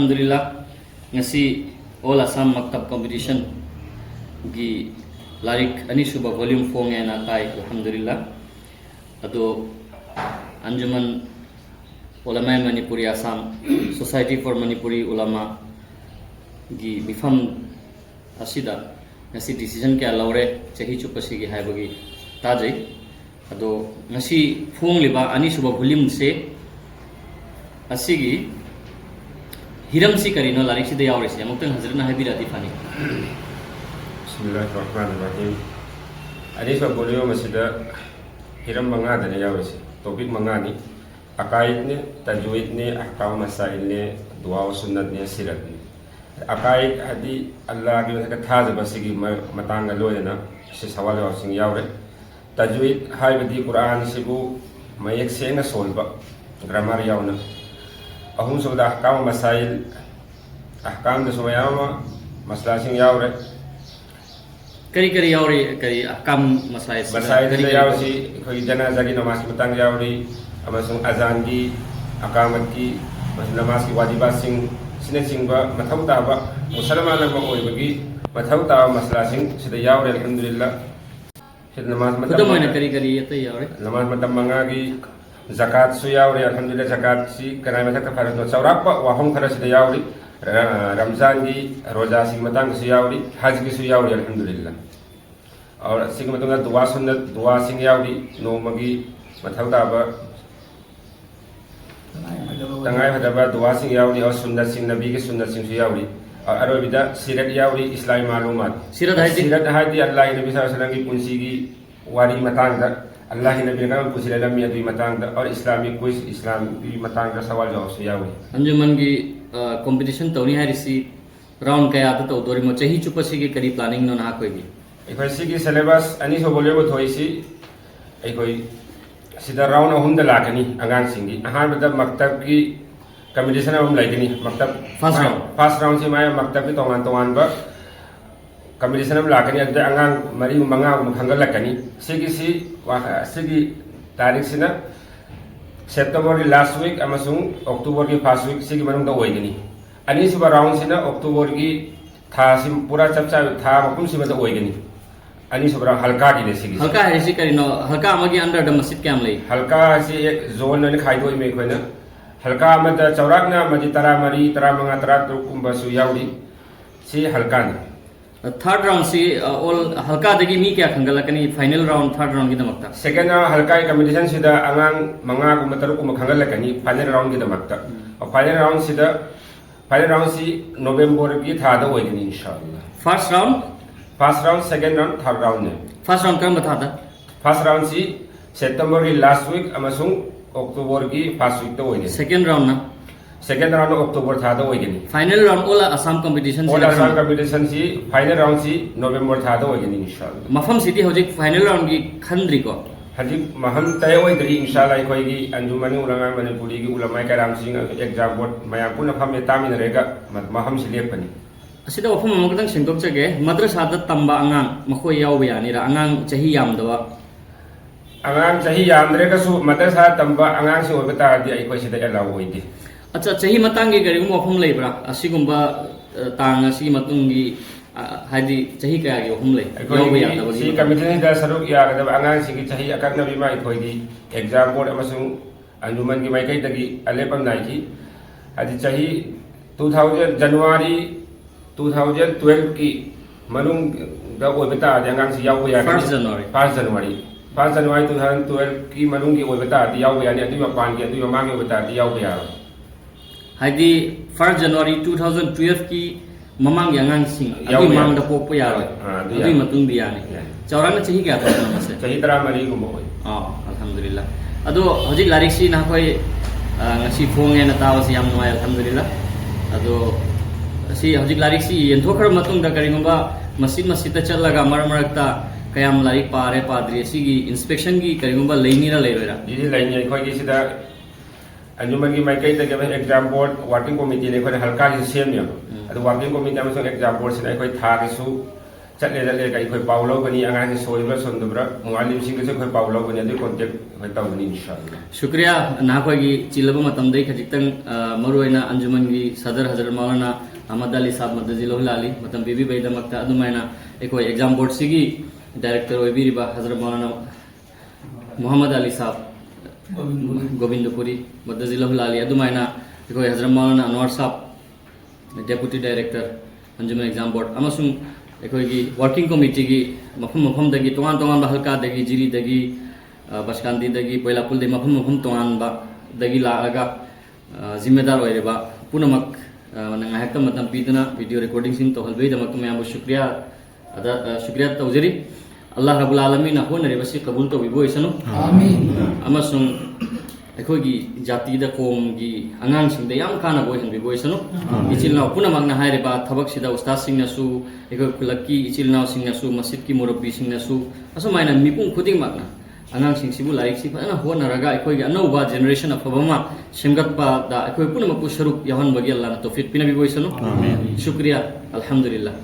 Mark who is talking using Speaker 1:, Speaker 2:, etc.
Speaker 1: alhamdulillah ngasi all Assam Maktab competition gi larik ani suba volume 4 nge na tai alhamdulillah ado Anjuman Ulama Manipuri Assam Society for Manipuri Ulama gi mifam asida ngasi decision kya laure chahi chupasi gi haibagi tajai ado ngasi phung liba ani suba volume se asigi hiram si karino larik si de yaure si amutang hazrana habirati fani
Speaker 2: Bismillahirrahmanirrahim. Ani suba volume masida hiram manga dane yaure si topik manga ni akaid ni tajwid ni ahkam masail ni dua sunnat ni sirat ni akaid hadi Allah gi ka thaja basigi matanga loyana si sawal wa sing yaure tajwid haibadi Quran sibu mayak senga solba grammar yauna ahum sudah ahkam masail ahkam de soyama masla sing yaure
Speaker 1: kari yaure kari ahkam masail
Speaker 2: de yaure si khoi janaza gi namaz matang yaure amasung azan gi akamat gi namaz gi wajibat sing sine singba mathau ta ba musalman ma oi bagi mathau ta masla sing sida yaure alhamdulillah sida namaz matam
Speaker 1: kudamoina kari yata yaure
Speaker 2: namaz matam manga gi zakat su yaure alhamdulillah zakat si kana matak farat no saurapa wa hom khara sida yaure ramzan gi roza si matang su yaure haj gi su yaure alhamdulillah aur sing matunga dua sunnat dua sing yaure no magi mathau ta ba tangai hadaba dua sing yauri aur sunnat sing nabi ke sunnat sing yauri aro bida sirat yauri islami malumat sirat haidi Allah nabi sallallahu alaihi wasallam ki punsi gi wari matang da Allah nabi kan punsi dalam ya di matang da aur islami quiz islam di matang da sawal jawab yauri
Speaker 1: anjuman gi competition tawni hari si round kaya ta to dori mo chahi chupasi gi kari planning no na koi gi
Speaker 2: ekhoi si gi syllabus ani so bolyo bo thoi si ekhoi sida round ahum da lakani angang singi ahan bada maktab ki competition am laikani maktab first round si maya maktab ki tongan ba competition am lakani adda angang mari manga mukhangal lakani sigi tarik sina September last week amasung October ki first week sigi manung da oigani ani suba round sina October ki tha sim pura chapcha tha makum sima da oigani ani sobra halka gi sigi
Speaker 1: halka hai si karino halka amagi under the masjid kam lai
Speaker 2: halka si ek zone ne khai doi me koina halka amad chaurak na maji tara mari tara manga tara tru kumba su yauri si halka ni
Speaker 1: third round si all halka dagi mi kya khangalakani final round third round gi damakta
Speaker 2: second halka competition sida angang manga kum taru kum khangalakani final round gi damakta final round si November gi tha da oigani inshallah
Speaker 1: first round
Speaker 2: second round third round ne
Speaker 1: first round kam bata da
Speaker 2: first round si September ki last week amasung October ki first week da oigani
Speaker 1: second round
Speaker 2: October tha da oigani
Speaker 1: final round all Assam competition
Speaker 2: si final round si November tha da oigani inshallah
Speaker 1: mafam city hojik final round gi khandri ko
Speaker 2: haji maham tay oidri inshallah koi gi anjumani ulama manipuri gi ulama karam sing exam board mayam puna pham tamin rega maham si lepani
Speaker 1: asida wafam amakatang singkop chage madrasa da tamba angang makhoi yaw bayani ra angang chahi yamdawa
Speaker 2: angang chahi yamdre ka su madrasa tamba angang si obata di ai koi sida ela oidi
Speaker 1: acha chahi matangi gari mo wafam leibra asigumba tang asi matungi haidi chahi kaya gi wafam lei yaw bayani da
Speaker 2: si committee da saruk ya ga angang si gi chahi akak nabi mai koi di exam board amasung anjuman gi mai kai dagi alepam nai ki adi chahi 2000 January 2012 ki manung da oibata di angang si yaw ya
Speaker 1: 1
Speaker 2: January 2012 ki manung ki oibata di yaw ya ni ati ma pan ki ati ma mang oibata di yaw ya
Speaker 1: haidi 1 January 2012 ki mamang yang angang sing ati mang da pok ya ati matung dia ni chaurana chahi kya ta mase
Speaker 2: chahi tara mari ko mo
Speaker 1: alhamdulillah ado hojik larik si na koi ngasi phonge na tawas yam no alhamdulillah ado si hojik larik si yenthokar matung da karingba masjid ta challaga marakta kayam larik pare padri si gi inspection gi karingba leini ra leira
Speaker 2: ji leini khoi gi sida anjuman gi mai kai ta ge exam board working committee ne khoi halka gi sem ya ado working committee am so exam board sina khoi tha gi su चले अखोई पाउ लौगनी आगांगी सोइबा सोंदब्रा मुआलिमसिंगसु अखोई पाउ लौगनी अदु contact अखोई तौगनी इंशाअल्लाह
Speaker 1: शुक्रिया नाखोगी चिलब मतमदई खजितंग मरुइना अंजुमन की सदर हजरत मौलाना अहमद अली साहब मदजिलुल अली मतम बीबी बैदमक्ता अदुमाइना अखोई एग्जाम बोर्ड सिगी डायरेक्टर ओइबिरिबा हजरत मौलाना मोहम्मद अली साहब गोविंदपुरी मदजिलुल अली अदुमाइना अखोई हजरत मौलाना अनवर साहब डेप्यूटी डायरेक्टर अंजुमन एग्जाम बोर्ड अमसुंग अखोई वर्किंग कमिटी की मफम मफम दगी तोंगान तोंगान हल्का दगी जिरी दगी बसकांदी दगी पैलापुल दगी मफम मफम तोंगान दगी लागा जिम्मेदार ओइरेबा पुनमक नंगाहेक्ता मतम पीदना वीडियो रिकॉर्डिंग सिंग तो हलबेदमक मैं शुक्रिया अदा शुक्रिया तौजरी अल्लाह रब्बुल आलमीन होनरेबसी कबूल तो विबोइसनु आमीन अमसुंग अखोगी जाति द कोम की अंगांग सिंग द याम काना बोय हन विबोइसनु इचिल नाव पुनमक ना हायरेबा थबक सिदा उस्ताद सिंग नसु अखोई खुलक्की इचिल नाव सिंग नसु मस्जिद की मुरब्बी सिंग नसु असुमाइना मिपुंग खुदिंग मकना अंगांग सिंग सिबु लाइक सि फना होनरगा अखोई अनौबा जनरेशन अफबमा सेमगतपा दा अखोई पुनमक सरुक यहन बगी अल्लाह तौफीक पिना विबोइसनु आमीन शुक्रिया अल्हम्दुलिल्लाह